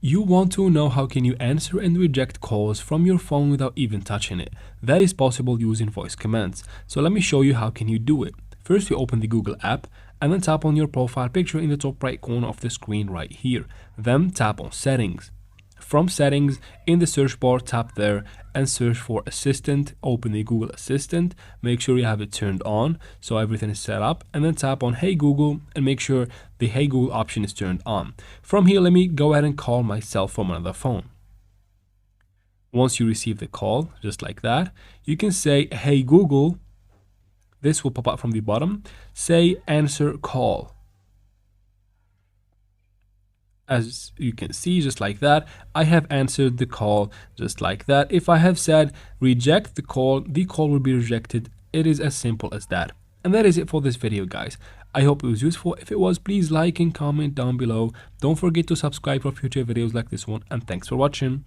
You want to know how can you answer and reject calls from your phone without even touching it. That is possible using voice commands. So let me show you how can you do it. First, you open the Google app and then tap on your profile picture in the top right corner of the screen right here. Then tap on Settings. From Settings, in the search bar, tap there and search for Assistant. Open the Google Assistant, make sure you have it turned on so everything is set up, and then tap on Hey Google and make sure the Hey Google option is turned on. From here, let me go ahead and call myself from another phone. Once you receive the call, just like that, you can say Hey Google. This will pop up from the bottom. Say answer call. As you can see, just like that, I have answered the call just like that. If I have said reject the call will be rejected. It is as simple as that. And that is it for this video, guys. I hope it was useful. If it was, please like and comment down below. Don't forget to subscribe for future videos like this one, and thanks for watching.